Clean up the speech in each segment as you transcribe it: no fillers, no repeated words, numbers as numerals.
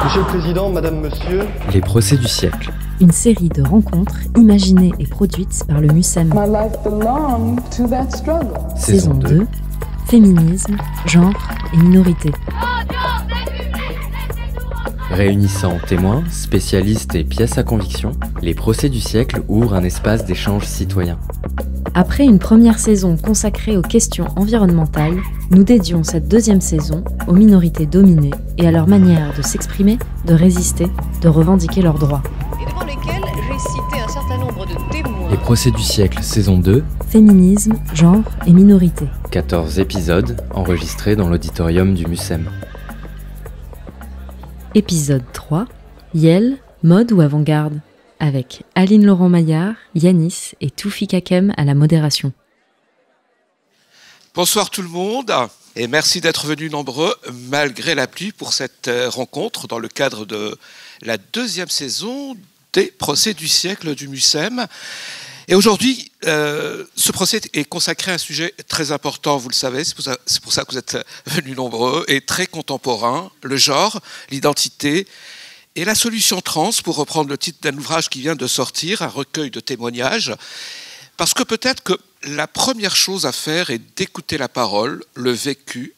Monsieur le Président, Madame, Monsieur. Les procès du siècle. Une série de rencontres imaginées et produites par le MUSEM. Saison 2, féminisme, genre et minorité. Réunissant témoins, spécialistes et pièces à conviction, les procès du siècle ouvrent un espace d'échange citoyen. Après une première saison consacrée aux questions environnementales, nous dédions cette deuxième saison aux minorités dominées et à leur manière de s'exprimer, de résister, de revendiquer leurs droits. Et devant lesquels j'ai cité un certain nombre de témoins. Les procès du siècle, saison 2. Féminisme, genre et minorité. 14 épisodes enregistrés dans l'auditorium du MUSEM. Épisode 3. Yel, mode ou avant-garde ? Avec Aline Laurent-Maillard, Yanis et Toufik Hakem à la modération. Bonsoir tout le monde et merci d'être venus nombreux malgré la pluie pour cette rencontre dans le cadre de la deuxième saison des procès du siècle du MUSEM. Et aujourd'hui, ce procès est consacré à un sujet très important, vous le savez, c'est pour ça que vous êtes venus nombreux, et très contemporain, le genre, l'identité et la solution trans, pour reprendre le titre d'un ouvrage qui vient de sortir, un recueil de témoignages, parce que peut-être que la première chose à faire est d'écouter la parole, le vécu,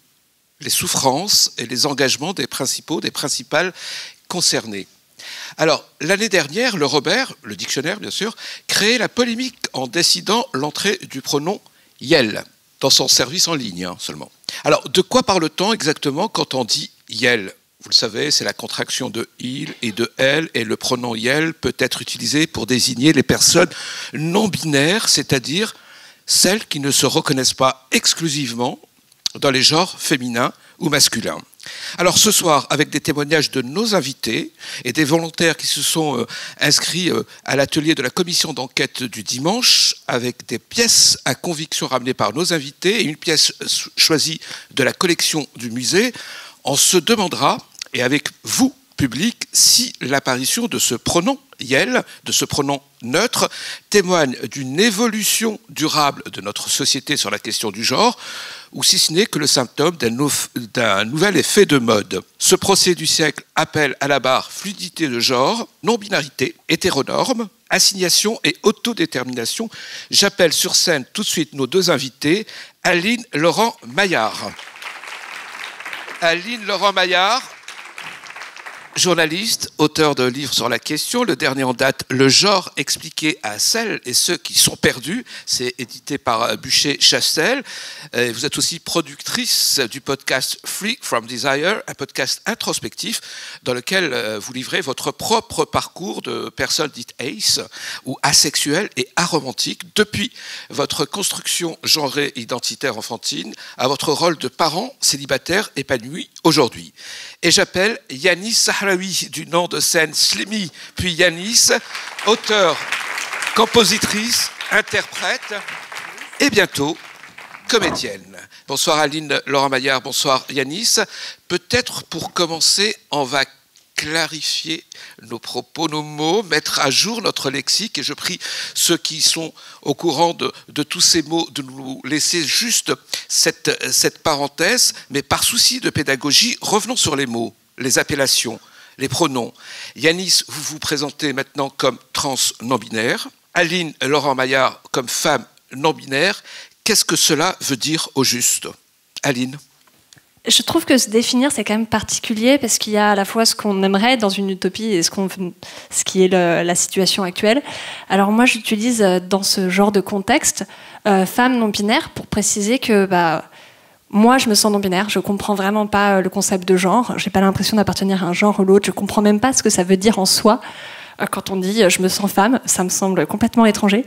les souffrances et les engagements des principales concernés. Alors, l'année dernière, le Robert, le dictionnaire bien sûr, créait la polémique en décidant l'entrée du pronom « yel » dans son service en ligne seulement. Alors, de quoi parle-t-on exactement quand on dit « yel » ? Vous le savez, c'est la contraction de « il » et de « elle », et le pronom « yel » peut être utilisé pour désigner les personnes non-binaires, c'est-à-dire celles qui ne se reconnaissent pas exclusivement dans les genres féminins ou masculins. Alors ce soir, avec des témoignages de nos invités et des volontaires qui se sont inscrits à l'atelier de la commission d'enquête du dimanche, avec des pièces à conviction ramenées par nos invités et une pièce choisie de la collection du musée, on se demandera, et avec vous, public, si l'apparition de ce pronom « yel », de ce pronom neutre, témoigne d'une évolution durable de notre société sur la question du genre, ou si ce n'est que le symptôme d'un nouvel effet de mode. Ce procès du siècle appelle à la barre fluidité de genre, non-binarité, hétéronorme, assignation et autodétermination. J'appelle sur scène tout de suite nos deux invités, Aline Laurent-Maillard. Aline Laurent-Maillard, journaliste, auteur de livres sur la question. Le dernier en date, Le genre expliqué à celles et ceux qui sont perdus. C'est édité par Bûcher-Chastel. Vous êtes aussi productrice du podcast Free from Desire, un podcast introspectif dans lequel vous livrez votre propre parcours de personnes dites ace ou asexuelles et aromantiques, depuis votre construction genrée identitaire enfantine à votre rôle de parent célibataire épanoui aujourd'hui. Et j'appelle Yanis Sahraoui, du nom de scène Slimy, puis Yanis, auteure, compositrice, interprète et bientôt comédienne. Bonsoir Aline Laurent-Maillard, bonsoir Yanis. Peut-être pour commencer, on va clarifier nos propos, nos mots, mettre à jour notre lexique, et je prie ceux qui sont au courant de tous ces mots de nous laisser juste cette parenthèse, mais par souci de pédagogie, revenons sur les mots, les appellations, les pronoms. Yanis, vous vous présentez maintenant comme trans non-binaire, Aline Laurent-Maillard comme femme non-binaire. Qu'est-ce que cela veut dire au juste ? Aline ? Je trouve que se définir, c'est quand même particulier parce qu'il y a à la fois ce qu'on aimerait dans une utopie et ce qui est la situation actuelle. Alors moi, j'utilise dans ce genre de contexte femme non-binaire pour préciser que moi, je me sens non-binaire. Je comprends vraiment pas le concept de genre. J'ai pas l'impression d'appartenir à un genre ou l'autre. Je comprends même pas ce que ça veut dire en soi. Quand on dit « je me sens femme », ça me semble complètement étranger.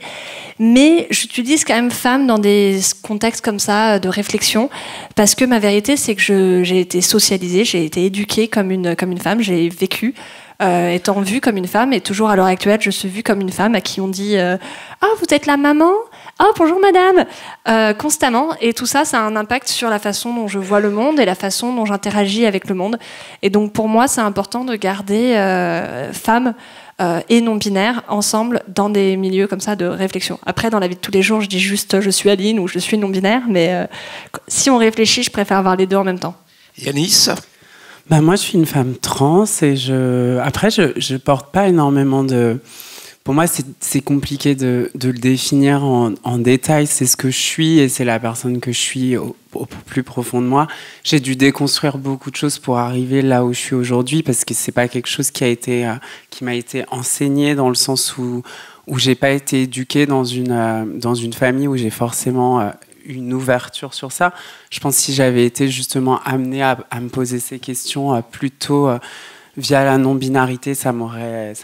Mais j'utilise quand même femme dans des contextes comme ça, de réflexion, parce que ma vérité, c'est que j'ai été socialisée, j'ai été éduquée comme une femme, j'ai vécu étant vue comme une femme, et toujours à l'heure actuelle, je suis vue comme une femme à qui on dit « ah, vous êtes la maman ? Ah, bonjour madame !» constamment. Et tout ça, ça a un impact sur la façon dont je vois le monde et la façon dont j'interagis avec le monde. Et donc pour moi, c'est important de garder femme et non-binaire ensemble dans des milieux comme ça de réflexion. Après, dans la vie de tous les jours, je dis juste je suis Aline ou je suis non-binaire, mais si on réfléchit, je préfère avoir les deux en même temps. Yanis ? Bah, moi, je suis une femme trans et après, je porte pas énormément de... Pour moi, c'est compliqué de le définir en détail. C'est ce que je suis et c'est la personne que je suis au plus profond de moi. J'ai dû déconstruire beaucoup de choses pour arriver là où je suis aujourd'hui parce que c'est pas quelque chose qui m'a été enseigné dans le sens où j'ai pas été éduquée dans une famille où j'ai forcément une ouverture sur ça. Je pense que si j'avais été justement amenée à me poser ces questions plutôt via la non-binarité, ça m'aurait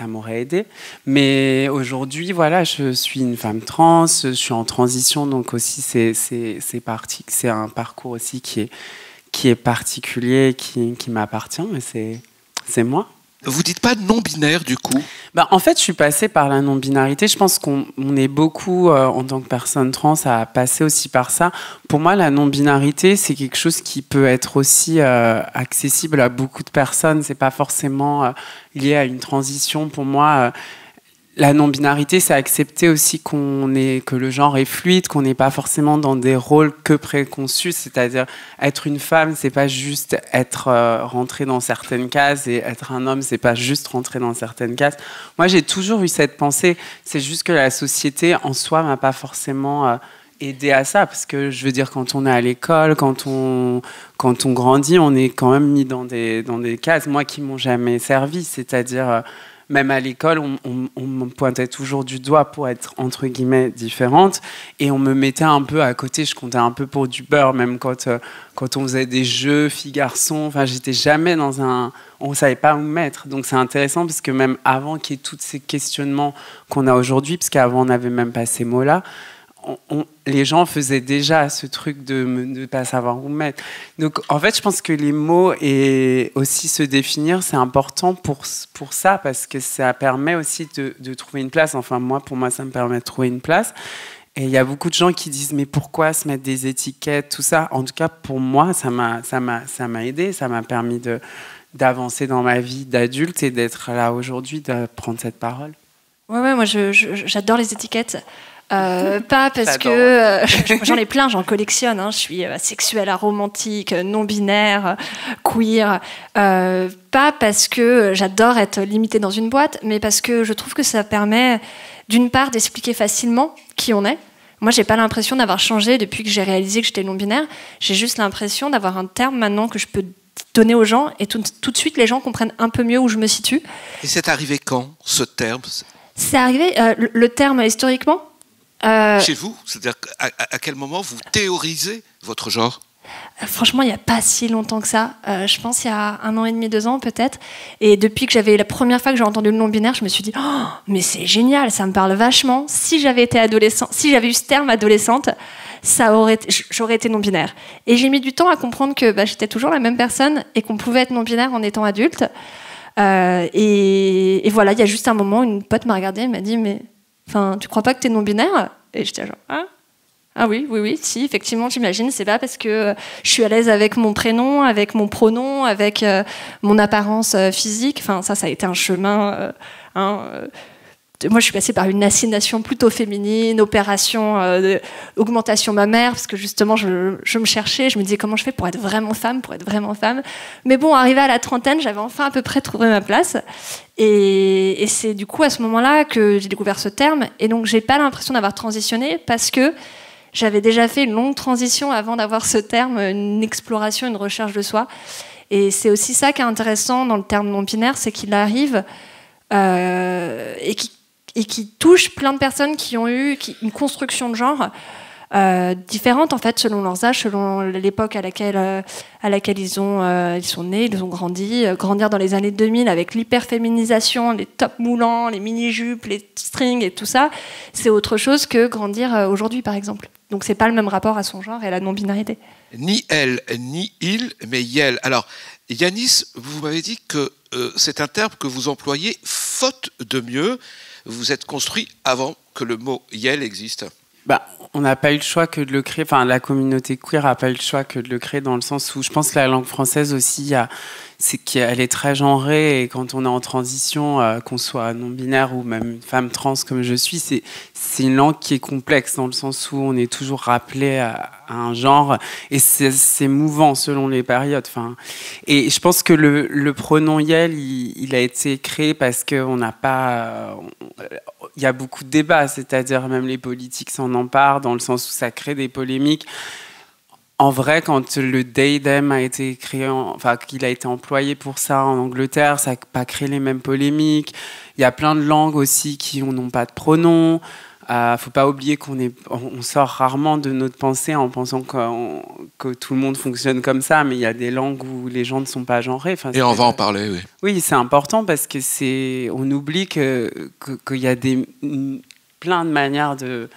aidé. Mais aujourd'hui, voilà, je suis une femme trans, je suis en transition, donc aussi c'est un parcours aussi qui est particulier, qui m'appartient, mais c'est moi. Vous dites pas non-binaire du coup? En fait, je suis passée par la non-binarité. Je pense qu'on est beaucoup, en tant que personne trans, à passer aussi par ça. Pour moi, la non-binarité, c'est quelque chose qui peut être aussi accessible à beaucoup de personnes. C'est pas forcément lié à une transition. Pour moi, la non-binarité, c'est accepter aussi que le genre est fluide, qu'on n'est pas forcément dans des rôles que préconçus. C'est-à-dire, être une femme, c'est pas juste être rentré dans certaines cases, et être un homme, c'est pas juste rentrer dans certaines cases. Moi, j'ai toujours eu cette pensée. C'est juste que la société, en soi, m'a pas forcément aidé à ça. Parce que, je veux dire, quand on est à l'école, quand on grandit, on est quand même mis dans des cases, moi, qui m'ont jamais servi. C'est-à-dire... Même à l'école, on me pointait toujours du doigt pour être, entre guillemets, différente. Et on me mettait un peu à côté, je comptais un peu pour du beurre, même quand on faisait des jeux filles-garçons. Enfin, j'étais jamais dans un... On ne savait pas où me mettre. Donc c'est intéressant, parce que même avant qu'il y ait tous ces questionnements qu'on a aujourd'hui, parce qu'avant, on n'avait même pas ces mots-là, les gens faisaient déjà ce truc de ne pas savoir où mettre. Donc, en fait, je pense que les mots et aussi se définir, c'est important pour ça, parce que ça permet aussi de trouver une place. Enfin, pour moi, ça me permet de trouver une place. Et il y a beaucoup de gens qui disent « Mais pourquoi se mettre des étiquettes ?» Tout ça. En tout cas, pour moi, ça m'a aidé. Ça m'a permis d'avancer dans ma vie d'adulte et d'être là aujourd'hui, de prendre cette parole. Ouais, moi, j'adore les étiquettes. Pas parce que j'en ai plein, j'en collectionne. Je suis asexuelle, aromantique, non-binaire, queer. Pas parce que j'adore être limitée dans une boîte, mais parce que je trouve que ça permet, d'une part, d'expliquer facilement qui on est. Moi, j'ai pas l'impression d'avoir changé depuis que j'ai réalisé que j'étais non-binaire. J'ai juste l'impression d'avoir un terme maintenant que je peux donner aux gens, et tout de suite, les gens comprennent un peu mieux où je me situe. Et c'est arrivé quand, ce terme? C'est arrivé, le terme historiquement. Chez vous, c'est-à-dire à quel moment vous théorisez votre genre? Franchement, il n'y a pas si longtemps que ça. Je pense il y a 1 an et demi, 2 ans peut-être. Et depuis que la première fois que j'ai entendu le non-binaire, je me suis dit oh, mais c'est génial, ça me parle vachement. Si j'avais été adolescente, si j'avais eu ce terme adolescente, j'aurais été non-binaire. Et j'ai mis du temps à comprendre que j'étais toujours la même personne et qu'on pouvait être non-binaire en étant adulte. Et voilà, il y a juste un moment, une pote m'a regardée et m'a dit mais tu crois pas que t'es non-binaire? Et j'étais genre ah oui, si, effectivement, j'imagine. C'est pas parce que je suis à l'aise avec mon prénom, avec mon pronom, avec mon apparence physique. Enfin, ça a été un chemin. Moi, je suis passée par une assignation plutôt féminine, opération augmentation mammaire, parce que justement, je me cherchais, je me disais comment je fais pour être vraiment femme. Mais bon, arrivée à la trentaine, j'avais enfin à peu près trouvé ma place. Et c'est du coup à ce moment-là que j'ai découvert ce terme. Et donc, j'ai pas l'impression d'avoir transitionné, parce que j'avais déjà fait une longue transition avant d'avoir ce terme, une exploration, une recherche de soi. Et c'est aussi ça qui est intéressant dans le terme non-binaire, c'est qu'il arrive et qui touche plein de personnes qui ont eu une construction de genre différente en fait, selon leurs âges, selon l'époque à laquelle ils sont nés, ils ont grandi. Grandir dans les années 2000 avec l'hyperféminisation, les tops moulants, les mini-jupes, les strings et tout ça, c'est autre chose que grandir aujourd'hui par exemple. Donc c'est pas le même rapport à son genre et à la non-binarité. Ni elle, ni il, mais yel. Alors, Yanis, vous m'avez dit que c'est un terme que vous employez faute de mieux. Vous êtes construit avant que le mot yel existe. On n'a pas eu le choix que de le créer. Enfin, la communauté queer n'a pas eu le choix que de le créer, dans le sens où je pense que la langue française aussi, c'est qu'elle est très genrée, et quand on est en transition, qu'on soit non-binaire ou même une femme trans comme je suis, c'est une langue qui est complexe dans le sens où on est toujours rappelé à un genre, et c'est mouvant selon les périodes. Enfin, et je pense que le pronom Yel, il a été créé parce qu'on n'a pas... il y a beaucoup de débats, c'est-à-dire même les politiques s'en emparent, dans le sens où ça crée des polémiques. En vrai, quand le they them a été créé, enfin qu'il a été employé pour ça en Angleterre, ça n'a pas créé les mêmes polémiques. Il y a plein de langues aussi qui n'ont pas de pronoms. Faut pas oublier on sort rarement de notre pensée en pensant que tout le monde fonctionne comme ça, mais il y a des langues où les gens ne sont pas genrés. Enfin, et on va en parler, oui. Oui, c'est important parce que on oublie qu'il y a plein de manières de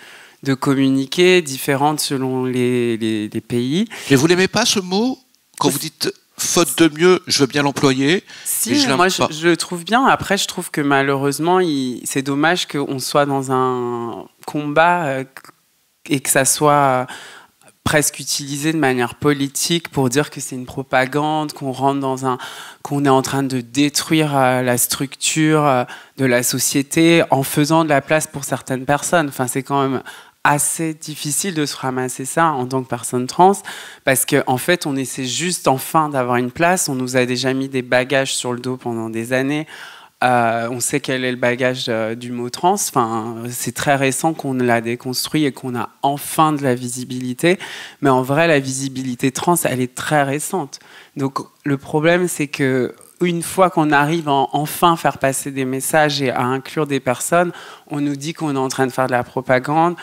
communiquer, différentes selon les pays. Mais vous n'aimez pas ce mot quand vous dites faute de mieux, je veux bien l'employer. Si, moi je le trouve bien. Après, je trouve que malheureusement, c'est dommage qu'on soit dans un combat et que ça soit presque utilisé de manière politique pour dire que c'est une propagande, qu'on est en train de détruire la structure de la société en faisant de la place pour certaines personnes. Enfin, c'est quand même assez difficile de se ramasser ça en tant que personne trans, parce qu'en fait, on essaie juste enfin d'avoir une place. On nous a déjà mis des bagages sur le dos pendant des années. On sait quel est le bagage du mot trans. Enfin, c'est très récent qu'on l'a déconstruit et qu'on a enfin de la visibilité. Mais en vrai, la visibilité trans, elle est très récente. Donc, le problème, c'est que une fois qu'on arrive à enfin faire passer des messages et à inclure des personnes, on nous dit qu'on est en train de faire de la propagande.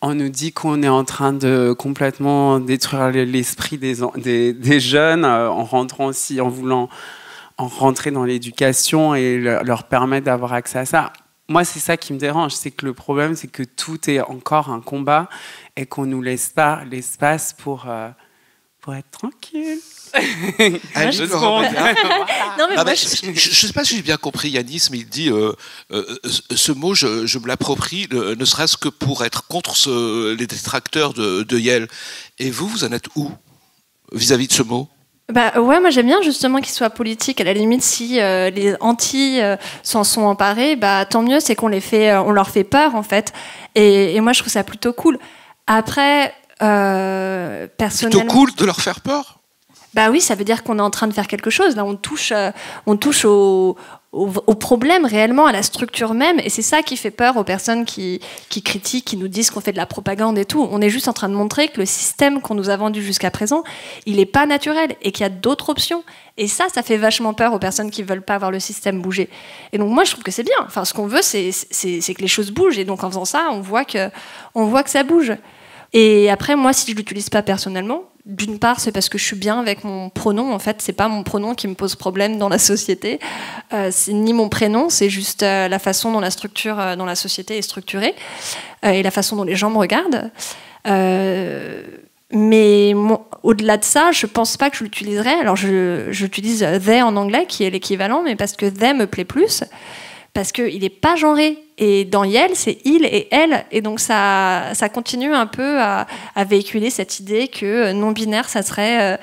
On nous dit qu'on est en train de complètement détruire l'esprit des jeunes en rentrant aussi, en voulant rentrer dans l'éducation et leur permettre d'avoir accès à ça. Moi, c'est ça qui me dérange, c'est que le problème, c'est que tout est encore un combat et qu'on ne nous laisse pas l'espace pour être tranquille. Je ne sais pas si j'ai bien compris Yanis, mais il dit ce mot, je me l'approprie, ne serait-ce que pour être contre les détracteurs de Yel. Et vous en êtes où vis-à-vis de ce mot? Ouais, moi j'aime bien justement qu'il soit politique. À la limite, si les anti s'en sont emparés, tant mieux, c'est qu'on leur fait peur en fait. Et moi je trouve ça plutôt cool. Après, personnellement, plutôt cool de leur faire peur. Oui, ça veut dire qu'on est en train de faire quelque chose. Là, on touche au problème réellement, à la structure même. Et c'est ça qui fait peur aux personnes qui critiquent, qui nous disent qu'on fait de la propagande et tout. On est juste en train de montrer que le système qu'on nous a vendu jusqu'à présent, il n'est pas naturel et qu'il y a d'autres options. Et ça fait vachement peur aux personnes qui ne veulent pas voir le système bouger. Et donc moi, je trouve que c'est bien. Enfin, ce qu'on veut, c'est que les choses bougent. Et donc en faisant ça, on voit que ça bouge. Et après, moi, si je ne l'utilise pas personnellement, d'une part, c'est parce que je suis bien avec mon pronom. En fait, c'est pas mon pronom qui me pose problème dans la société. C'est ni mon prénom, c'est juste la façon dont la structure dans la société est structurée et la façon dont les gens me regardent. Mais au-delà de ça, je pense pas que je l'utiliserai. Alors, j'utilise they en anglais, qui est l'équivalent, mais parce que they me plaît plus. Parce qu'il n'est pas genré. Et dans Yel, c'est il et elle. Et donc, ça continue un peu à véhiculer cette idée que non-binaire, ça serait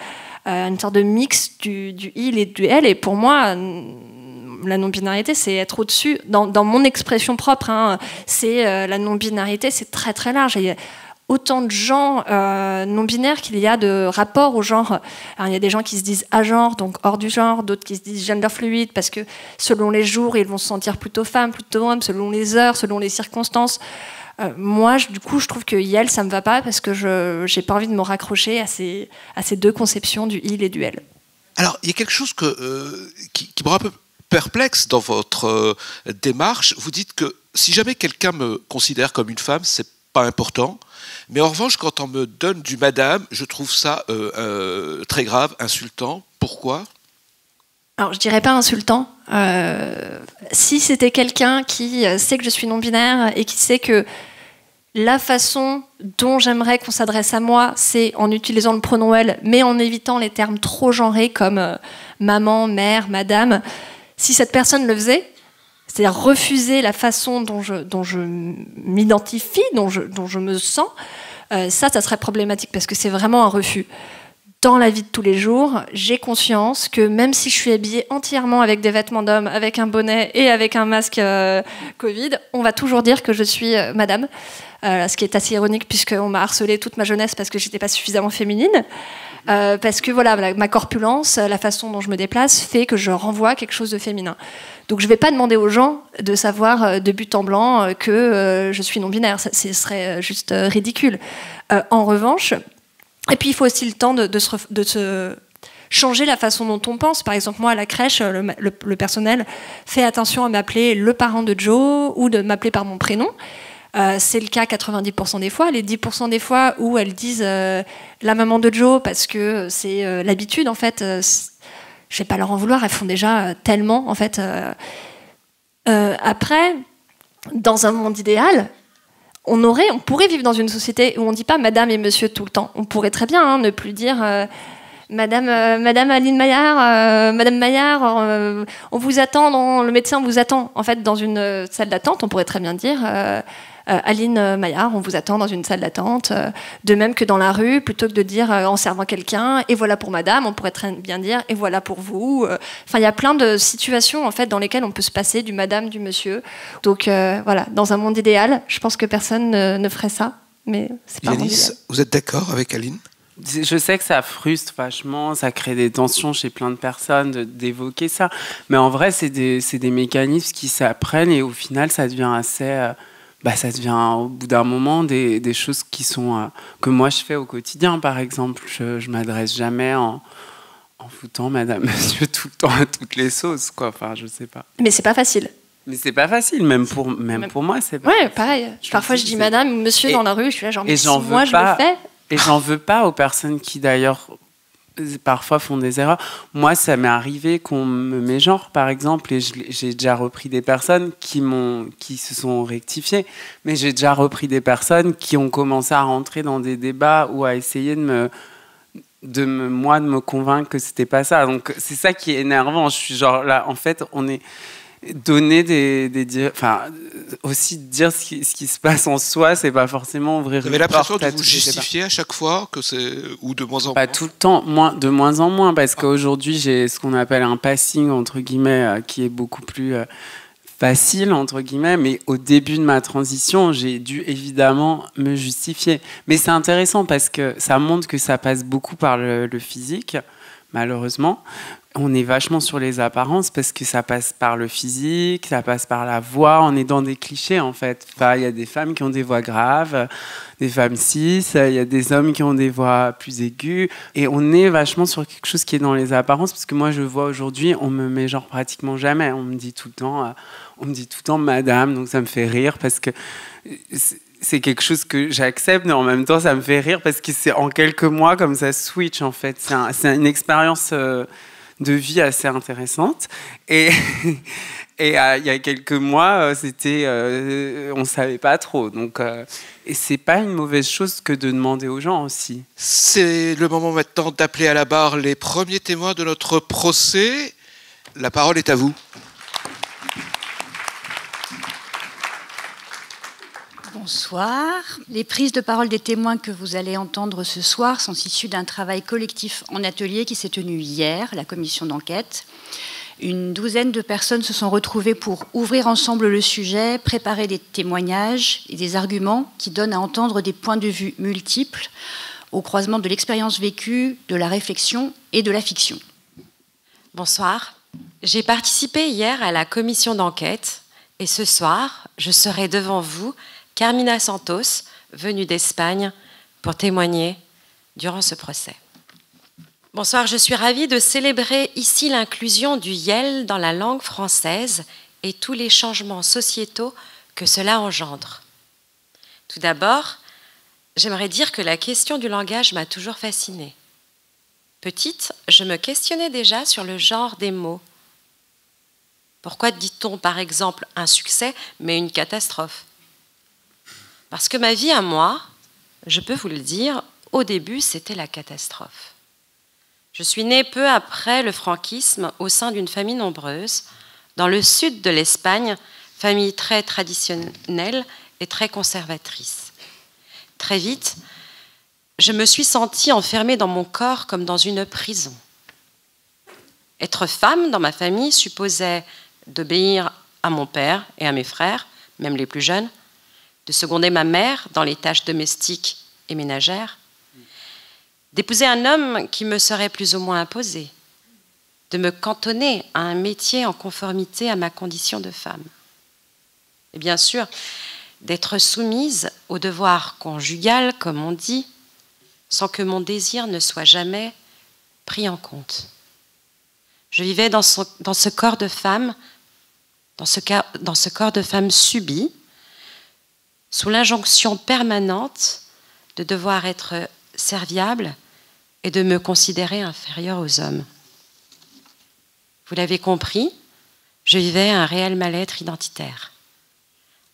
une sorte de mix du il et du elle. Et pour moi, la non-binarité, c'est être au-dessus. Dans mon expression propre, c'est la non-binarité, c'est très, très large. Et autant de gens non-binaires qu'il y a de rapports au genre. Alors, il y a des gens qui se disent agenre, donc hors du genre, d'autres qui se disent gender fluide, parce que selon les jours, ils vont se sentir plutôt femme, plutôt homme, selon les heures, selon les circonstances. Moi, du coup, je trouve que Yel, ça me va pas, parce que j'ai pas envie de me raccrocher à ces deux conceptions du il et du elle. Alors, il y a quelque chose qui me rend un peu perplexe dans votre démarche. Vous dites que si jamais quelqu'un me considère comme une femme, c'est pas important. Mais en revanche, quand on me donne du madame, je trouve ça très grave, insultant. Pourquoi ? Alors, je dirais pas insultant. Si c'était quelqu'un qui sait que je suis non-binaire et qui sait que la façon dont j'aimerais qu'on s'adresse à moi, c'est en utilisant le pronom elle, mais en évitant les termes trop genrés comme maman, mère, madame. Si cette personne le faisait, c'est-à-dire refuser la façon dont je m'identifie, dont je me sens, ça serait problématique parce que c'est vraiment un refus. dans la vie de tous les jours, j'ai conscience que même si je suis habillée entièrement avec des vêtements d'homme, avec un bonnet et avec un masque Covid, on va toujours dire que je suis madame. Ce qui est assez ironique puisqu'on m'a harcelée toute ma jeunesse parce que j'étais pas suffisamment féminine. Parce que voilà, ma corpulence, la façon dont je me déplace fait que je renvoie quelque chose de féminin. Donc je ne vais pas demander aux gens de savoir de but en blanc que je suis non-binaire. Ce serait juste ridicule. En revanche, et puis il faut aussi le temps de se changer la façon dont on pense. Par exemple, moi à la crèche, le personnel fait attention à m'appeler le parent de Joe ou de m'appeler par mon prénom. C'est le cas 90% des fois. Les 10% des fois où elles disent la maman de Joe parce que c'est l'habitude, en fait, je vais pas leur en vouloir, elles font déjà tellement, en fait. Après, dans un monde idéal, on pourrait vivre dans une société où on dit pas madame et monsieur tout le temps. On pourrait très bien ne plus dire Madame Aline Maillard, Madame Maillard, on vous attend, le médecin vous attend. En fait, dans une salle d'attente, on pourrait très bien dire Aline Maillard, on vous attend dans une salle d'attente. De même que dans la rue, plutôt que de dire en servant quelqu'un, et voilà pour madame, on pourrait très bien dire et voilà pour vous. Enfin, il y a plein de situations en fait, dans lesquelles on peut se passer du madame, du monsieur. Donc voilà, dans un monde idéal, je pense que personne ne ferait ça. Mais c'est pas un monde idéal. Vous êtes d'accord avec Aline ? Je sais que ça frustre vachement, ça crée des tensions chez plein de personnes d'évoquer ça. Mais en vrai, c'est des mécanismes qui s'apprennent et au final, ça devient assez... ça devient au bout d'un moment des choses qui sont que moi je fais au quotidien, par exemple. Je m'adresse jamais en foutant madame, monsieur tout le temps à toutes les sauces, quoi. Enfin, je sais pas. Mais c'est pas facile. Mais c'est pas facile, même pour moi, c'est pas facile. Pareil. Parfois, je dis madame ou monsieur dans la rue, je suis là genre, mais si moi je le fais... Et j'en veux pas aux personnes qui, d'ailleurs, parfois font des erreurs. Moi, ça m'est arrivé qu'on me mégenre, par exemple, et j'ai déjà repris des personnes qui se sont rectifiées, mais j'ai déjà repris des personnes qui ont commencé à rentrer dans des débats ou à essayer de me convaincre que c'était pas ça. Donc, c'est ça qui est énervant. Je suis genre là, en fait, on est... donner aussi dire ce qui se passe en soi, c'est pas forcément ouvrir une porte. Vous avez l'impression de vous justifier à chaque fois ou de moins en moins? Pas tout le temps, de moins en moins, parce qu'aujourd'hui j'ai ce qu'on appelle un passing entre guillemets qui est beaucoup plus facile entre guillemets, mais au début de ma transition j'ai dû évidemment me justifier. Mais c'est intéressant parce que ça montre que ça passe beaucoup par le physique, malheureusement. On est vachement sur les apparences parce que ça passe par le physique, ça passe par la voix. On est dans des clichés, en fait. Enfin, il y a des femmes qui ont des voix graves, des femmes cis, il y a des hommes qui ont des voix plus aiguës. Et on est vachement sur quelque chose qui est dans les apparences parce que moi, je vois aujourd'hui, on me met genre pratiquement jamais. On me dit tout le temps madame, donc ça me fait rire parce que... c'est quelque chose que j'accepte, mais en même temps, ça me fait rire parce que c'est en quelques mois comme ça switch, en fait. C'est une expérience de vie assez intéressante. Et il y a quelques mois, on ne savait pas trop. Donc, et ce n'est pas une mauvaise chose que de demander aux gens aussi. C'est le moment maintenant d'appeler à la barre les premiers témoins de notre procès. La parole est à vous. Bonsoir. Les prises de parole des témoins que vous allez entendre ce soir sont issues d'un travail collectif en atelier qui s'est tenu hier, la commission d'enquête. Une douzaine de personnes se sont retrouvées pour ouvrir ensemble le sujet, préparer des témoignages et des arguments qui donnent à entendre des points de vue multiples au croisement de l'expérience vécue, de la réflexion et de la fiction. Bonsoir. J'ai participé hier à la commission d'enquête et ce soir, je serai devant vous, Carmina Santos, venue d'Espagne, pour témoigner durant ce procès. Bonsoir, je suis ravie de célébrer ici l'inclusion du YEL dans la langue française et tous les changements sociétaux que cela engendre. Tout d'abord, j'aimerais dire que la question du langage m'a toujours fascinée. Petite, je me questionnais déjà sur le genre des mots. Pourquoi dit-on par exemple un succès mais une catastrophe ? Parce que ma vie à moi, je peux vous le dire, au début, c'était la catastrophe. Je suis née peu après le franquisme au sein d'une famille nombreuse, dans le sud de l'Espagne, famille très traditionnelle et très conservatrice. Très vite, je me suis sentie enfermée dans mon corps comme dans une prison. Être femme dans ma famille supposait d'obéir à mon père et à mes frères, même les plus jeunes, de seconder ma mère dans les tâches domestiques et ménagères, d'épouser un homme qui me serait plus ou moins imposé, de me cantonner à un métier en conformité à ma condition de femme. Et bien sûr, d'être soumise au devoir conjugal, comme on dit, sans que mon désir ne soit jamais pris en compte. Je vivais dans ce corps de femme, dans ce corps de femme subi, sous l'injonction permanente de devoir être serviable et de me considérer inférieure aux hommes. Vous l'avez compris, je vivais un réel mal-être identitaire.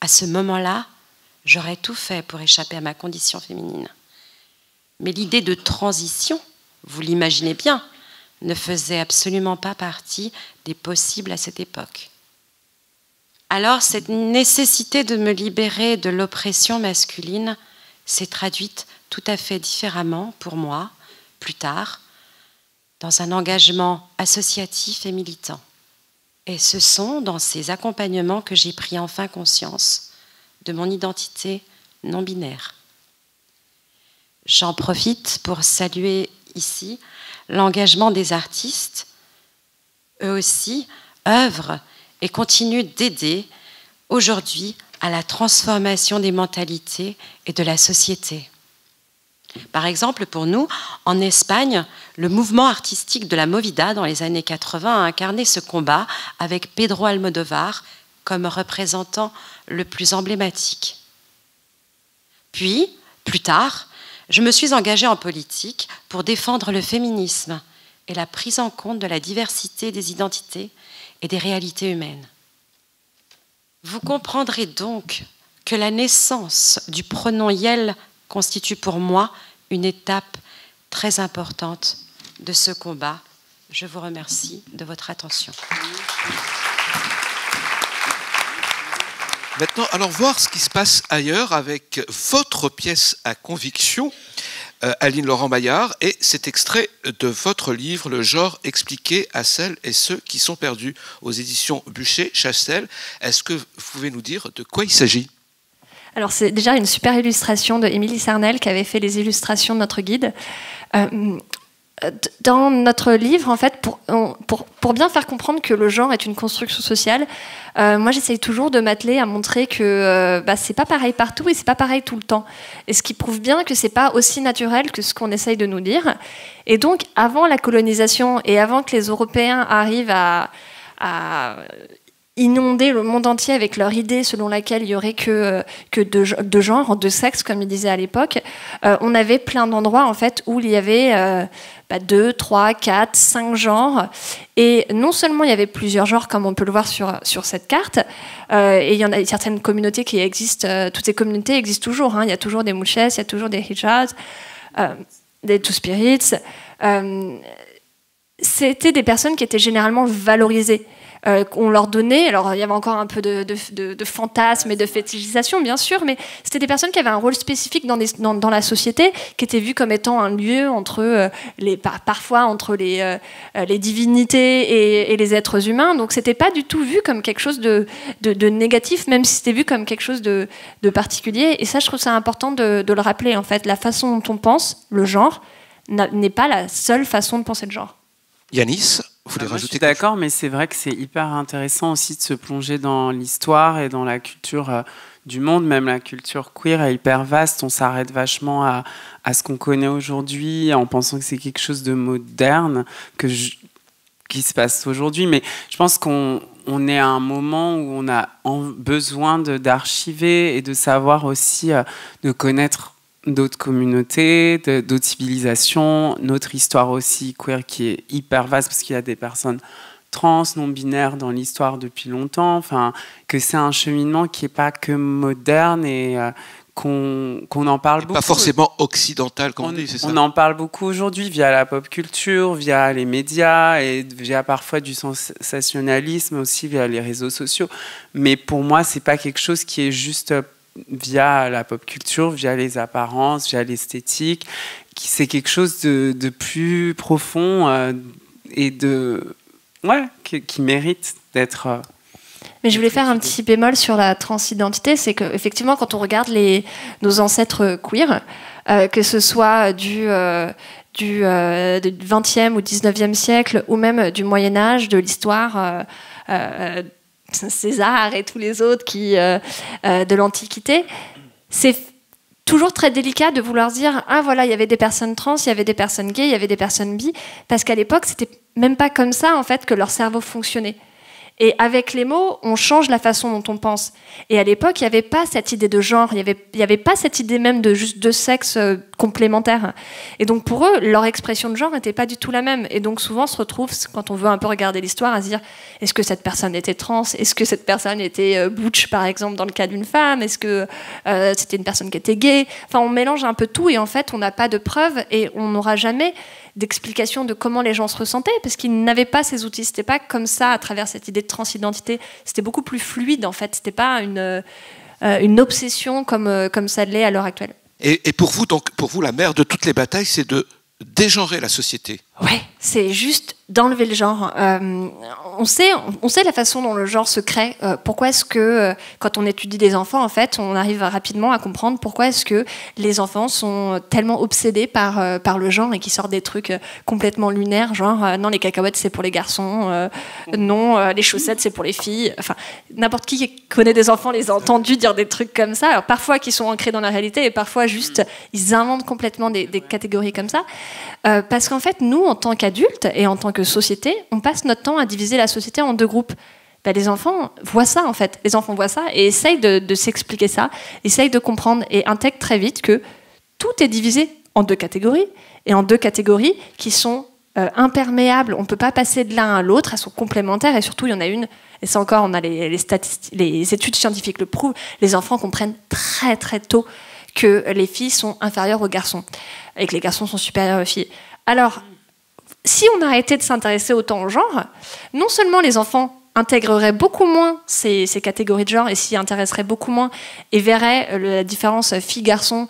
À ce moment-là, j'aurais tout fait pour échapper à ma condition féminine. Mais l'idée de transition, vous l'imaginez bien, ne faisait absolument pas partie des possibles à cette époque. Alors, cette nécessité de me libérer de l'oppression masculine s'est traduite tout à fait différemment pour moi, plus tard, dans un engagement associatif et militant. Et ce sont dans ces accompagnements que j'ai pris enfin conscience de mon identité non binaire. J'en profite pour saluer ici l'engagement des artistes. Eux aussi œuvrent et continuent d'aider aujourd'hui à la transformation des mentalités et de la société. Par exemple, pour nous, en Espagne, le mouvement artistique de la Movida dans les années 80 a incarné ce combat avec Pedro Almodóvar comme représentant le plus emblématique. Puis, plus tard, je me suis engagée en politique pour défendre le féminisme et la prise en compte de la diversité des identités et des réalités humaines. Vous comprendrez donc que la naissance du pronom Yel constitue pour moi une étape très importante de ce combat. Je vous remercie de votre attention. Maintenant, allons voir ce qui se passe ailleurs avec votre pièce à conviction, Aline Laurent-Maillard, et cet extrait de votre livre, Le genre expliqué à celles et ceux qui sont perdus, aux éditions Buchet-Chastel. Est-ce que vous pouvez nous dire de quoi il s'agit ? Alors c'est déjà une super illustration de Émilie Sarnel qui avait fait les illustrations de notre guide. Dans notre livre, en fait, pour bien faire comprendre que le genre est une construction sociale, moi j'essaye toujours de m'atteler à montrer que c'est pas pareil partout et c'est pas pareil tout le temps. Et ce qui prouve bien que c'est pas aussi naturel que ce qu'on essaye de nous dire. Et donc, avant la colonisation et avant que les Européens arrivent à inonder le monde entier avec leur idée selon laquelle il y aurait que deux genres, deux sexes, comme ils disaient à l'époque, on avait plein d'endroits en fait où il y avait 2, 3, 4, 5 genres. Et non seulement il y avait plusieurs genres, comme on peut le voir sur cette carte, et il y en a certaines communautés qui existent, toutes ces communautés existent toujours. Il y a toujours des Mouches, il y a toujours des Hijaz, des Two-Spirits. C'était des personnes qui étaient généralement valorisées. On leur donnait, alors il y avait encore un peu de fantasme et de fétichisation bien sûr, mais c'était des personnes qui avaient un rôle spécifique dans la société, qui étaient vues comme étant un lieu entre parfois entre les divinités et les êtres humains. Donc c'était pas du tout vu comme quelque chose de négatif, même si c'était vu comme quelque chose de particulier. Et ça, je trouve ça important de le rappeler. En fait, la façon dont on pense le genre n'est pas la seule façon de penser le genre. Yanis, vous voulez rajouter? Je suis d'accord, mais c'est vrai que c'est hyper intéressant aussi de se plonger dans l'histoire et dans la culture du monde. Même la culture queer est hyper vaste. On s'arrête vachement à ce qu'on connaît aujourd'hui en pensant que c'est quelque chose de moderne qui se passe aujourd'hui. Mais je pense qu'on est à un moment où on a besoin d'archiver et de savoir aussi, de connaître d'autres communautés, d'autres civilisations, notre histoire aussi queer qui est hyper vaste parce qu'il y a des personnes trans, non-binaires dans l'histoire depuis longtemps, enfin, que c'est un cheminement qui n'est pas que moderne et qu'on en parle beaucoup. Pas forcément occidental, comme on dit, c'est ça? On en parle beaucoup aujourd'hui via la pop culture, via les médias et via parfois du sensationnalisme aussi via les réseaux sociaux. Mais pour moi, c'est pas quelque chose qui est juste via la pop culture, via les apparences, via l'esthétique. C'est quelque chose de plus profond et qui mérite d'être... Mais je voulais faire un petit bémol sur la transidentité, c'est qu'effectivement, quand on regarde nos ancêtres queer, que ce soit du 20e ou 19e siècle, ou même du Moyen-Âge, de l'histoire, César et tous les autres de l'Antiquité, c'est toujours très délicat de vouloir dire « Ah voilà, il y avait des personnes trans, il y avait des personnes gays, il y avait des personnes bi », parce qu'à l'époque, c'était même pas comme ça, en fait, que leur cerveau fonctionnait. Et avec les mots, on change la façon dont on pense. Et à l'époque, il n'y avait pas cette idée de genre, il n'y avait pas cette idée même de juste deux sexes complémentaires. Et donc pour eux, leur expression de genre n'était pas du tout la même. Et donc souvent, on se retrouve, quand on veut un peu regarder l'histoire, à se dire, est-ce que cette personne était trans? Est-ce que cette personne était butch, par exemple, dans le cas d'une femme? Est-ce que c'était une personne qui était gay? Enfin, on mélange un peu tout et en fait, on n'a pas de preuves et on n'aura jamais d'explication de comment les gens se ressentaient, parce qu'ils n'avaient pas ces outils. C'était pas comme ça à travers cette idée de transidentité. C'était beaucoup plus fluide en fait. C'était pas une obsession comme ça l'est à l'heure actuelle. Et pour vous, la mère de toutes les batailles, c'est de dégenrer la société. Ouais, c'est juste d'enlever le genre. On sait la façon dont le genre se crée. Pourquoi est-ce que, quand on étudie des enfants, en fait, on arrive rapidement à comprendre pourquoi est-ce que les enfants sont tellement obsédés par le genre et qui sortent des trucs complètement lunaires, genre non, les cacahuètes, c'est pour les garçons, non, les chaussettes, c'est pour les filles. Enfin, n'importe qui connaît des enfants les a entendus dire des trucs comme ça. Alors, parfois, qui sont ancrés dans la réalité et parfois, juste, ils inventent complètement des catégories comme ça. Parce qu'en fait, nous, en tant qu'adultes et en tant que société, on passe notre temps à diviser la société en deux groupes. Les enfants voient ça, en fait. Les enfants voient ça et essayent de s'expliquer ça, essayent de comprendre et intègrent très vite que tout est divisé en deux catégories, et en deux catégories qui sont imperméables. On ne peut pas passer de l'un à l'autre, elles sont complémentaires, et surtout, il y en a une, et ça encore, on a les études scientifiques le prouvent, les enfants comprennent très très tôt que les filles sont inférieures aux garçons, et que les garçons sont supérieurs aux filles. Alors, si on arrêtait de s'intéresser autant au genre, non seulement les enfants intégreraient beaucoup moins ces catégories de genre et s'y intéresseraient beaucoup moins et verraient la différence fille-garçon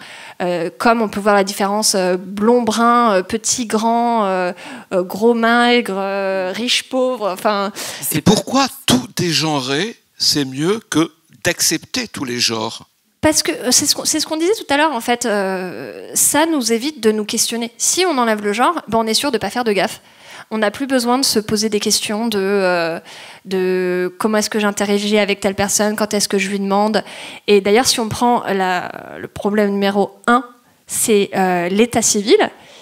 comme on peut voir la différence blond-brun, petit-grand, gros-maigre, riche-pauvre. Enfin. Et pourquoi tout dégenrer, c'est mieux que d'accepter tous les genres ? Parce que c'est ce qu'on disait tout à l'heure, en fait, ça nous évite de nous questionner. Si on enlève le genre, on est sûr de ne pas faire de gaffe. On n'a plus besoin de se poser des questions de comment est-ce que j'interagis avec telle personne, quand est-ce que je lui demande. Et d'ailleurs, si on prend le problème numéro 1, c'est l'état civil.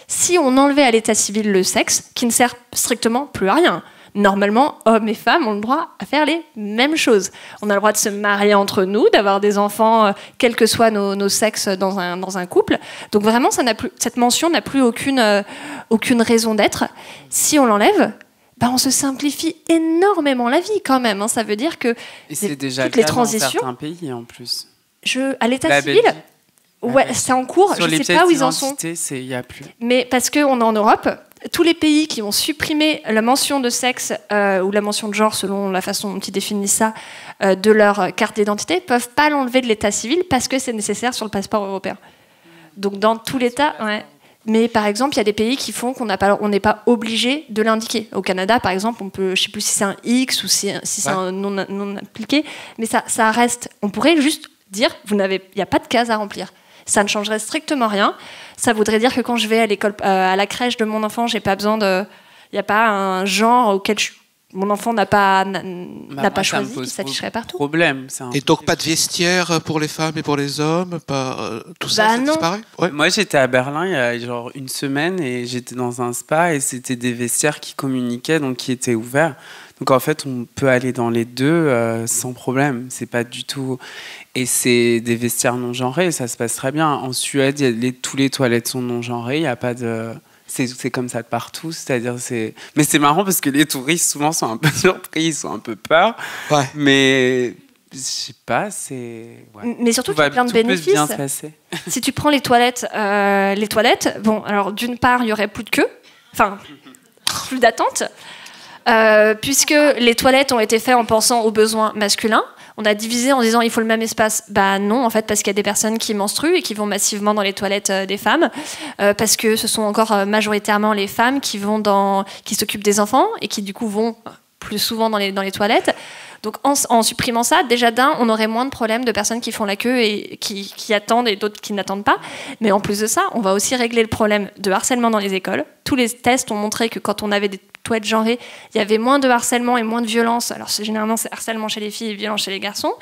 Si on enlevait à l'état civil le sexe, qui ne sert strictement plus à rien, normalement, hommes et femmes ont le droit à faire les mêmes choses. On a le droit de se marier entre nous, d'avoir des enfants, quels que soient nos sexes dans un couple. Donc vraiment, cette mention n'a plus aucune raison d'être. Si on l'enlève, on se simplifie énormément la vie quand même. Ça veut dire que c'est déjà toutes les transitions... dans certains pays en plus. À l'état civil... Ouais, c'est en cours. Sur je ne sais pas où ils en sont. Il y a plus. Mais parce qu'on est en Europe, tous les pays qui ont supprimé la mention de sexe ou la mention de genre, selon la façon dont ils définissent ça, de leur carte d'identité, ne peuvent pas l'enlever de l'état civil parce que c'est nécessaire sur le passeport européen. Donc dans tout l'état... Ouais. Mais par exemple, il y a des pays qui font qu'on n'est pas obligé de l'indiquer. Au Canada, par exemple, je ne sais plus si c'est un X ou si c'est un non appliqué, mais ça reste... On pourrait juste dire, il n'y a pas de case à remplir. Ça ne changerait strictement rien. Ça voudrait dire que quand je vais à l'école, à la crèche de mon enfant, j'ai pas besoin de... Il n'y a pas un genre auquel mon enfant n'a pas choisi, qui s'afficherait partout. Problème, et donc pas de vestiaire pour les femmes et pour les hommes, tout ça disparaît. Ouais. Moi j'étais à Berlin il y a genre une semaine et j'étais dans un spa et c'était des vestiaires qui communiquaient, donc qui étaient ouverts. Donc en fait, on peut aller dans les deux sans problème. C'est pas du tout... Et c'est des vestiaires non genrés, ça se passe très bien. En Suède, tous les toilettes sont non genrées, il n'y a pas de... C'est comme ça de partout, c'est-à-dire Mais c'est marrant parce que les touristes souvent sont un peu surpris, ils ont un peu peur. Ouais. Mais je sais pas, c'est... Ouais. Mais surtout qu'il y a plein de bénéfices. Bien se passer. Si tu prends les toilettes, bon, alors d'une part, il y aurait plus de queue, enfin, plus d'attente. Puisque les toilettes ont été faites en pensant aux besoins masculins, on a divisé en disant il faut le même espace. Bah non, en fait, parce qu'il y a des personnes qui menstruent et qui vont massivement dans les toilettes des femmes, parce que ce sont encore majoritairement les femmes qui s'occupent des enfants et qui du coup vont plus souvent dans les toilettes. Donc en supprimant ça, déjà on aurait moins de problèmes de personnes qui font la queue et qui attendent et d'autres qui n'attendent pas. Mais en plus de ça, on va aussi régler le problème de harcèlement dans les écoles. Tous les tests ont montré que quand on avait des toilettes genrées, il y avait moins de harcèlement et moins de violence. Alors généralement, c'est harcèlement chez les filles et violence chez les garçons.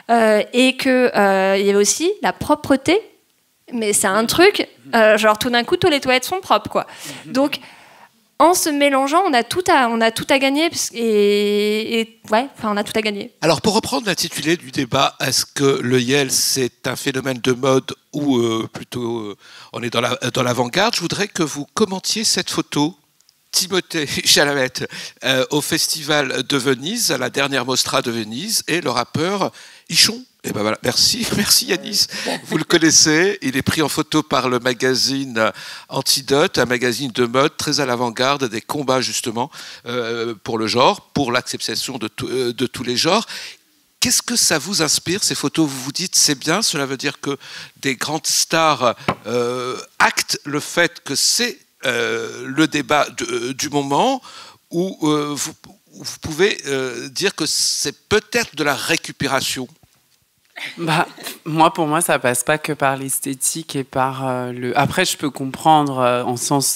Et qu'il y avait aussi la propreté. Mais c'est un truc, genre tout d'un coup, toutes les toilettes sont propres, quoi. Donc, en se mélangeant, on a tout à gagner on a tout à gagner. Alors, pour reprendre l'intitulé du débat, est-ce que le YEL, c'est un phénomène de mode ou plutôt on est dans l'avant-garde? Je voudrais que vous commentiez cette photo. Timothée Chalamet au Festival de Venise, à la dernière Mostra de Venise, et le rappeur Ichon. Et ben voilà, merci Yanis. Vous le connaissez, il est pris en photo par le magazine Antidote, un magazine de mode très à l'avant-garde des combats justement pour le genre, pour l'acceptation de tous les genres. Qu'est-ce que ça vous inspire, ces photos? Vous vous dites, c'est bien, cela veut dire que des grandes stars actent le fait que c'est le débat du moment, où vous pouvez dire que c'est peut-être de la récupération? Pour moi, ça passe pas que par l'esthétique et par le. Après, je peux comprendre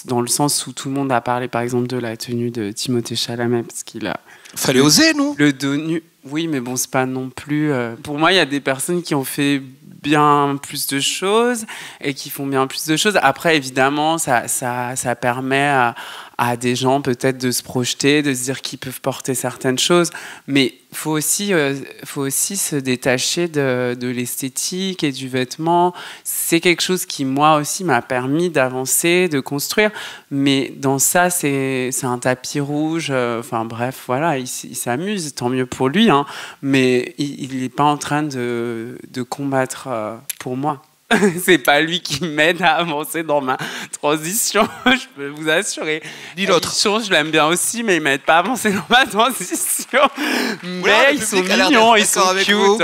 dans le sens où tout le monde a parlé, par exemple, de la tenue de Timothée Chalamet, parce qu'il a. Fallait oser, non? Le dos nu. Oui, mais bon, c'est pas non plus. Pour moi, il y a des personnes qui ont fait bien plus de choses et qui font bien plus de choses. Après, évidemment, ça permet à des gens peut-être de se projeter, de se dire qu'ils peuvent porter certaines choses. Mais il faut aussi se détacher de l'esthétique et du vêtement. C'est quelque chose qui, moi aussi, m'a permis d'avancer, de construire. Mais dans ça, c'est un tapis rouge. Enfin bref, voilà, il s'amuse, tant mieux pour lui. Hein, mais il n'est pas en train de combattre pour moi. C'est pas lui qui m'aide à avancer dans ma transition, je peux vous assurer. Dis l'autre. Je l'aime bien aussi, mais il m'aide pas à avancer dans ma transition. Mais ils sont mignons, ils sont cute.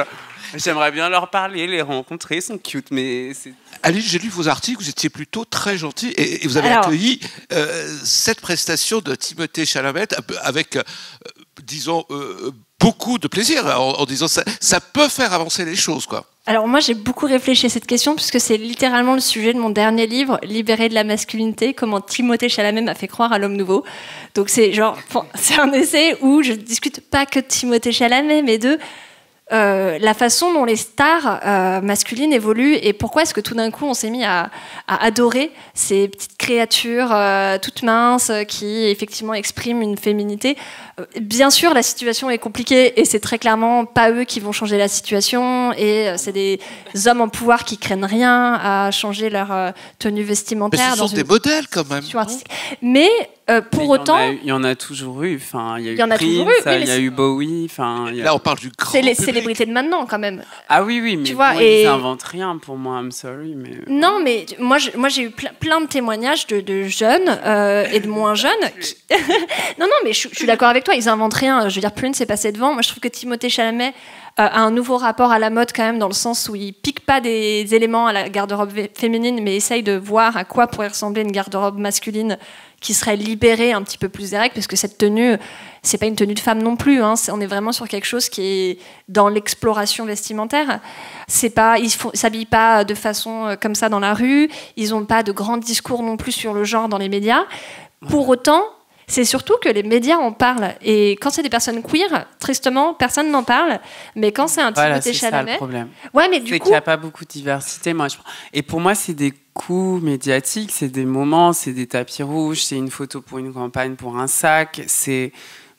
J'aimerais bien leur parler, les rencontrer, ils sont cute, mais c'est... Alice, j'ai lu vos articles, vous étiez plutôt très gentil et vous avez accueilli cette prestation de Timothée Chalamet avec, disons, beaucoup de plaisir, en disant ça peut faire avancer les choses, quoi. Alors moi, j'ai beaucoup réfléchi à cette question puisque c'est littéralement le sujet de mon dernier livre, Libéré de la masculinité, comment Timothée Chalamet m'a fait croire à l'homme nouveau. Donc c'est un essai où je discute pas que de Timothée Chalamet, mais de la façon dont les stars masculines évoluent et pourquoi est-ce que tout d'un coup on s'est mis à adorer ces petites créatures toutes minces qui effectivement expriment une féminité. Bien sûr, la situation est compliquée et c'est très clairement pas eux qui vont changer la situation et c'est des hommes en pouvoir qui craignent rien à changer leur tenue vestimentaire. Mais ce sont des modèles quand même. Mais pour autant, il y en a toujours eu. Enfin, il y a eu Prince, il y a eu Bowie. Enfin, là, on parle du grand. C'est les célébrités de maintenant quand même. Ah oui, mais tu vois, ils n'inventent rien pour moi. I'm sorry, mais non, mais moi j'ai eu plein de témoignages de jeunes et de moins jeunes. Non, mais je suis d'accord avec toi. Ils inventent rien. Je veux dire, Prince est passé devant. Moi, je trouve que Timothée Chalamet a un nouveau rapport à la mode quand même, dans le sens où il pique pas des éléments à la garde-robe féminine, mais essaye de voir à quoi pourrait ressembler une garde-robe masculine qui serait libérée un petit peu plus direct, parce que cette tenue, c'est pas une tenue de femme non plus. Hein. On est vraiment sur quelque chose qui est dans l'exploration vestimentaire. Ils s'habillent pas de façon comme ça dans la rue. Ils ont pas de grands discours non plus sur le genre dans les médias. Pour autant, c'est surtout que les médias en parlent. Et quand c'est des personnes queer, tristement, personne n'en parle. Mais quand c'est un Timothée Chalamet... c'est ça le problème. Ouais, mais du coup... C'est qu'il n'y a pas beaucoup de diversité, moi. Et pour moi, c'est des coups médiatiques, c'est des moments, c'est des tapis rouges, c'est une photo pour une campagne, pour un sac.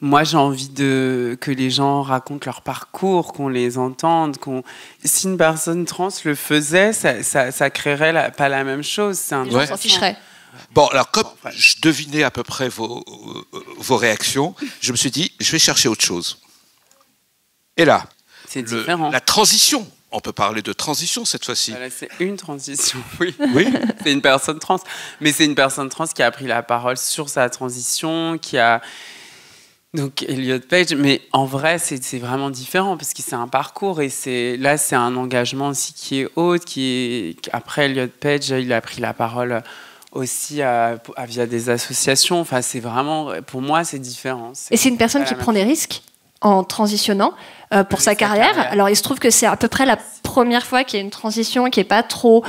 Moi, j'ai envie que les gens racontent leur parcours, qu'on les entende. Si une personne trans le faisait, ça créerait pas la même chose. Les gens s'en ficheraient. Bon, alors comme je devinais à peu près vos réactions, je me suis dit, je vais chercher autre chose. Et là, c'est différent. La transition. On peut parler de transition cette fois-ci. Voilà, c'est une transition, oui. C'est une personne trans. Mais c'est une personne trans qui a pris la parole sur sa transition, qui a Donc Elliot Page, mais en vrai c'est vraiment différent parce que c'est un parcours et c'est un engagement aussi qui est haut, après Elliot Page il a pris la parole aussi via des associations. Enfin c'est vraiment, pour moi c'est différent. Et c'est une personne qui prend des risques en transitionnant pour sa carrière. Alors il se trouve que c'est à peu près la première fois qu'il y a une transition qui est pas trop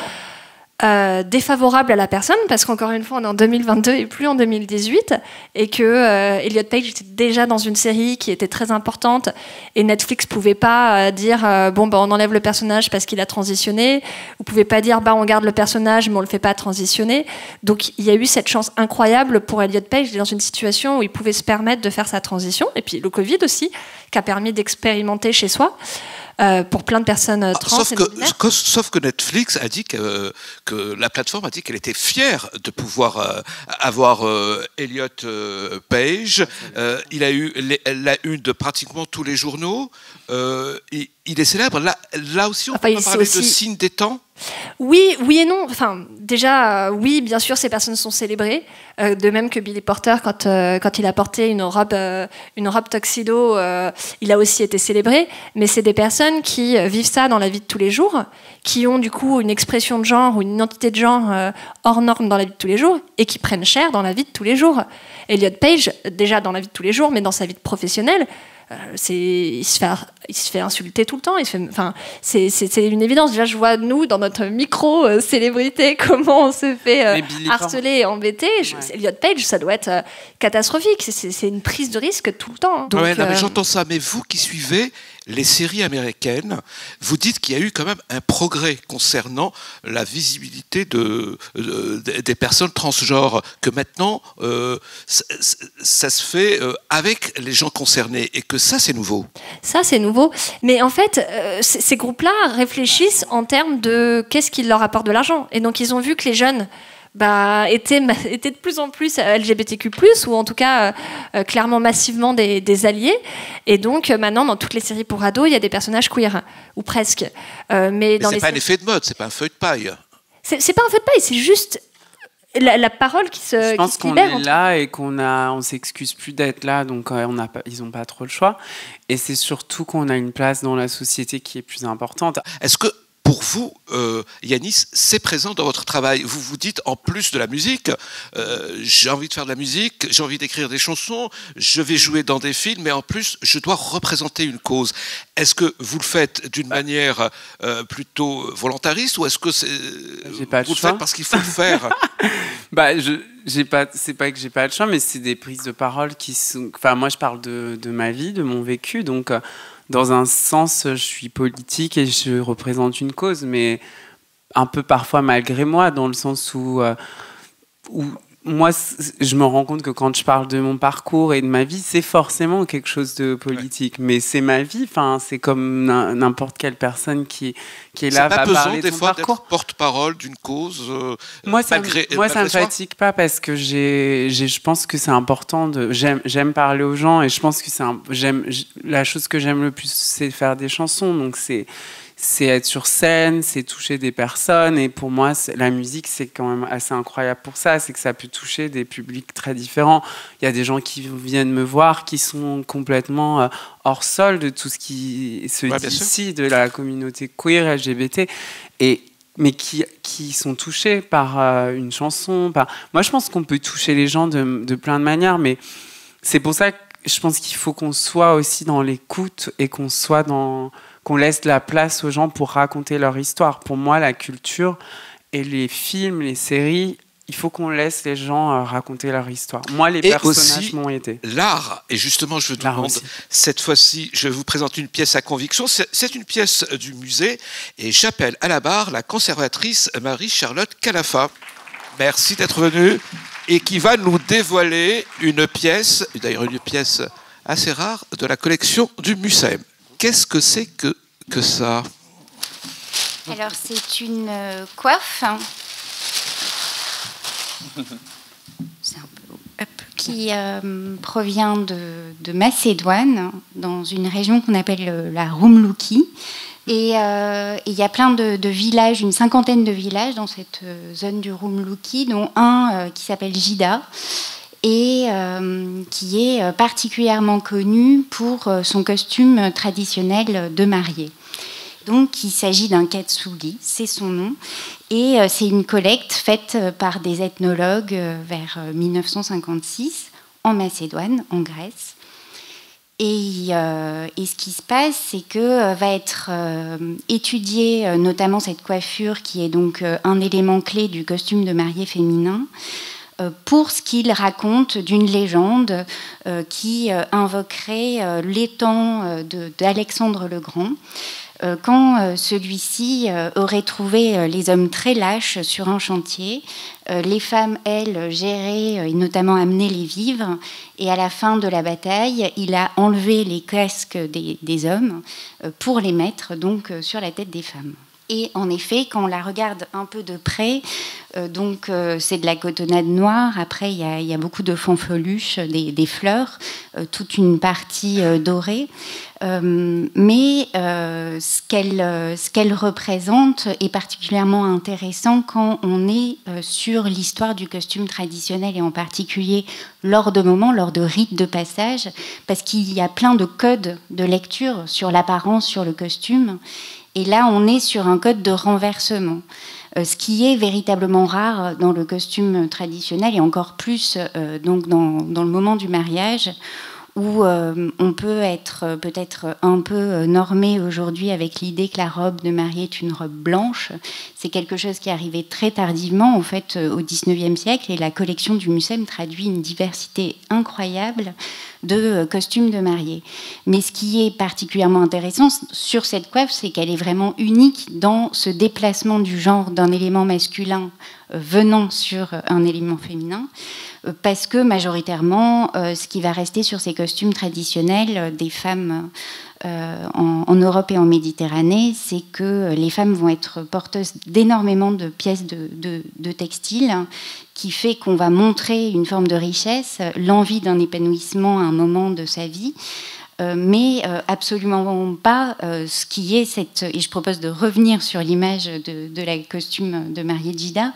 défavorable à la personne, parce qu'encore une fois on est en 2022 et plus en 2018, et que Elliot Page était déjà dans une série qui était très importante et Netflix pouvait pas dire bon on enlève le personnage parce qu'il a transitionné, ou pouvait pas dire on garde le personnage mais on le fait pas transitionner. Donc il y a eu cette chance incroyable pour Elliot Page dans une situation où il pouvait se permettre de faire sa transition, et puis le Covid aussi qui a permis d'expérimenter chez soi. Pour plein de personnes trans. Sauf que Netflix a dit que la plateforme a dit qu'elle était fière de pouvoir avoir Elliot Page. Il a eu la une de pratiquement tous les journaux. Il est célèbre. Là aussi, on peut parler de signe des temps. Oui et non. Enfin, déjà, oui, bien sûr, ces personnes sont célébrées. De même que Billy Porter, quand il a porté une robe tuxedo, il a aussi été célébré. Mais c'est des personnes qui vivent ça dans la vie de tous les jours, qui ont du coup une expression de genre ou une identité de genre hors norme dans la vie de tous les jours et qui prennent cher dans la vie de tous les jours. Elliot Page, déjà dans la vie de tous les jours, mais dans sa vie professionnelle, il se fait insulter tout le temps. C'est une évidence. Déjà, je vois nous dans notre micro célébrité comment on se fait harceler et embêter. Elliot Page, ça doit être catastrophique. C'est une prise de risque tout le temps. Donc, mais j'entends ça. Mais vous qui suivez les séries américaines, vous dites qu'il y a eu quand même un progrès concernant la visibilité des personnes transgenres, que maintenant ça se fait avec les gens concernés, et que ça c'est nouveau. Ça c'est nouveau, mais en fait ces groupes-là réfléchissent en termes de qu'est-ce qui leur apporte de l'argent, et donc ils ont vu que les jeunes étaient de plus en plus LGBTQ+, ou en tout cas clairement massivement des alliés, et donc maintenant dans toutes les séries pour ados il y a des personnages queer, ou presque. Mais c'est pas un effet de mode, c'est pas un feu de paille. C'est pas un feu de paille, c'est juste la parole qui se libère. Je pense qu'on est là et on s'excuse plus d'être là, donc ils n'ont pas trop le choix, et c'est surtout qu'on a une place dans la société qui est plus importante. Est-ce que pour vous, Yanis, c'est présent dans votre travail? Vous vous dites, en plus de la musique, j'ai envie de faire de la musique, j'ai envie d'écrire des chansons, je vais jouer dans des films, mais en plus, je dois représenter une cause. Est-ce que vous le faites d'une manière plutôt volontariste, ou est-ce que vous le faites parce qu'il faut le faire? C'est pas que j'ai pas le choix, mais c'est des prises de parole qui sont... Enfin, moi, je parle de ma vie, de mon vécu, donc... Dans un sens, je suis politique et je représente une cause, mais un peu parfois malgré moi, dans le sens où moi, je me rends compte que quand je parle de mon parcours et de ma vie, c'est forcément quelque chose de politique. Ouais. Mais c'est ma vie, c'est comme n'importe quelle personne qui est là, va parler de son parcours. C'est pas pesant, des fois, d'être porte-parole d'une cause Moi, ça me fatigue pas, parce que je pense que c'est important. J'aime parler aux gens, et je pense que la chose que j'aime le plus, c'est faire des chansons. Donc c'est être sur scène, c'est toucher des personnes, et pour moi la musique c'est quand même assez incroyable pour ça, c'est que ça peut toucher des publics très différents. Il y a des gens qui viennent me voir qui sont complètement hors sol de tout ce qui se dit ici, de la communauté queer, LGBT, mais qui sont touchés par une chanson. Moi je pense qu'on peut toucher les gens de plein de manières, mais c'est pour ça que je pense qu'il faut qu'on soit aussi dans l'écoute, et qu'on laisse la place aux gens pour raconter leur histoire. Pour moi, la culture et les films, les séries, il faut qu'on laisse les gens raconter leur histoire. Moi, les personnages m'ont été. L'art, et justement, je vous demande, cette fois-ci, je vous présente une pièce à conviction. C'est une pièce du musée, et j'appelle à la barre la conservatrice Marie-Charlotte Calafa. Merci d'être venue, et qui va nous dévoiler une pièce, d'ailleurs une pièce assez rare, de la collection du Mucem. Qu'est-ce que c'est que ça? Alors, c'est une coiffe qui provient de Macédoine, dans une région qu'on appelle la Roumlouki. Et il y a plein de villages, une cinquantaine de villages dans cette zone du Roumlouki, dont un qui s'appelle Jida. et qui est particulièrement connue pour son costume traditionnel de mariée. Donc, il s'agit d'un Katsouli, c'est son nom, et c'est une collecte faite par des ethnologues vers 1956 en Macédoine, en Grèce. Et ce qui se passe, c'est que va être étudiée notamment cette coiffure qui est donc un élément clé du costume de mariée féminin, pour ce qu'il raconte d'une légende qui invoquerait les temps d'Alexandre le Grand, quand celui-ci aurait trouvé les hommes très lâches sur un chantier, les femmes, elles, géraient et notamment amenaient les vivres, et à la fin de la bataille, il a enlevé les casques des hommes pour les mettre donc sur la tête des femmes. Et en effet, quand on la regarde un peu de près, c'est de la cotonnade noire. Après, il y a beaucoup de fanfreluches, des fleurs, toute une partie dorée. Mais ce qu'elle représente est particulièrement intéressant quand on est sur l'histoire du costume traditionnel, et en particulier lors de rites de passage, parce qu'il y a plein de codes de lecture sur l'apparence, sur le costume. Et là, on est sur un code de renversement, ce qui est véritablement rare dans le costume traditionnel, et encore plus donc dans le moment du mariage, où on peut être peut-être un peu normé aujourd'hui avec l'idée que la robe de mariée est une robe blanche. C'est quelque chose qui est arrivé très tardivement, en fait, au XIXe siècle, et la collection du MUSEM traduit une diversité incroyable de costumes de mariée. Mais ce qui est particulièrement intéressant sur cette coiffe, c'est qu'elle est vraiment unique dans ce déplacement du genre d'un élément masculin venant sur un élément féminin, parce que majoritairement, ce qui va rester sur ces costumes traditionnels des femmes en Europe et en Méditerranée, c'est que les femmes vont être porteuses d'énormément de pièces de textile, qui fait qu'on va montrer une forme de richesse, l'envie d'un épanouissement à un moment de sa vie, mais absolument pas ce qui est cette... Et je propose de revenir sur l'image de la costume de mariée Jida,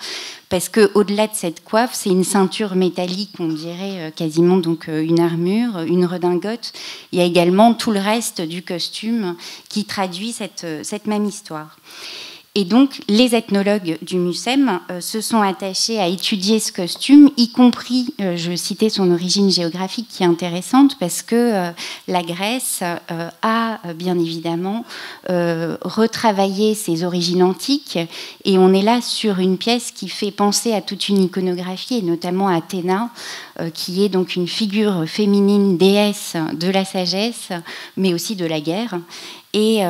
parce qu'au-delà de cette coiffe, c'est une ceinture métallique, on dirait quasiment donc une armure, une redingote. Il y a également tout le reste du costume qui traduit cette même histoire. Et donc, les ethnologues du MUSEM se sont attachés à étudier ce costume, y compris, je citais son origine géographique qui est intéressante, parce que la Grèce a bien évidemment retravaillé ses origines antiques, et on est là sur une pièce qui fait penser à toute une iconographie, et notamment à Athéna, qui est donc une figure féminine, déesse de la sagesse, mais aussi de la guerre. Et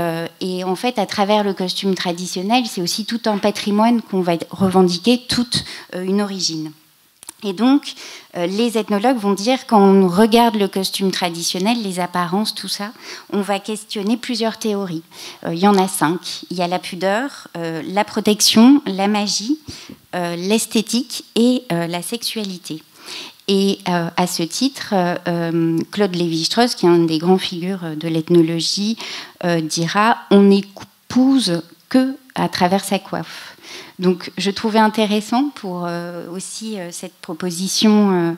en fait, à travers le costume traditionnel, c'est aussi tout un patrimoine qu'on va revendiquer, toute une origine. Et donc, les ethnologues vont dire, quand on regarde le costume traditionnel, les apparences, tout ça, on va questionner plusieurs théories. Il y en a 5. Il y a la pudeur, la protection, la magie, l'esthétique et la sexualité. Et à ce titre, Claude Lévi-Strauss, qui est une des grandes figures de l'ethnologie, dira « on n'épouse que à travers sa coiffe ». Donc je trouvais intéressant pour aussi cette proposition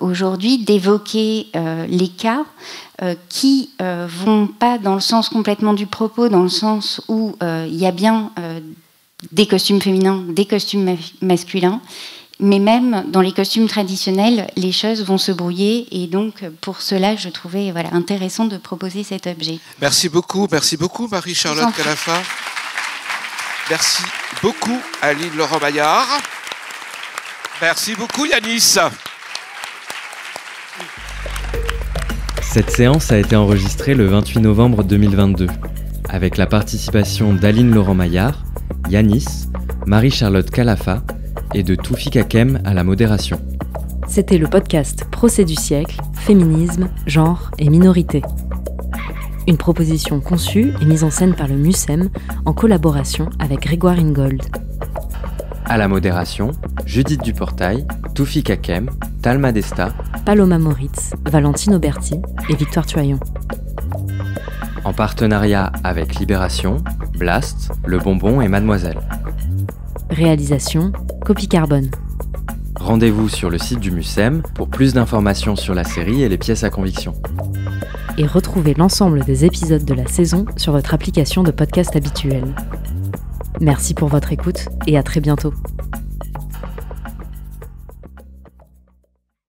aujourd'hui d'évoquer les cas qui vont pas dans le sens complètement du propos, dans le sens où il y a bien des costumes féminins, des costumes masculins, mais même dans les costumes traditionnels, les choses vont se brouiller, et donc pour cela, je trouvais intéressant de proposer cet objet. Merci beaucoup Marie-Charlotte Calafa. Merci beaucoup Aline Laurent-Maillard. Merci beaucoup Yanis. Cette séance a été enregistrée le 28 novembre 2022, avec la participation d'Aline Laurent-Maillard, Yanis, Marie-Charlotte Calafa et de Toufik Hakem à la modération. C'était le podcast Procès du siècle, féminisme, genre et minorité. Une proposition conçue et mise en scène par le MUSEM en collaboration avec Grégoire Ingold. À la modération, Judith Duportail, Toufik Hakem, Talma Desta, Paloma Moritz, Valentine Auberti et Victoire Tuaillon. En partenariat avec Libération, Blast, Le Bonbon et Mademoiselle. Réalisation, Copie Carbone. Rendez-vous sur le site du MUSEM pour plus d'informations sur la série et les pièces à conviction. Et retrouvez l'ensemble des épisodes de la saison sur votre application de podcast habituelle. Merci pour votre écoute et à très bientôt.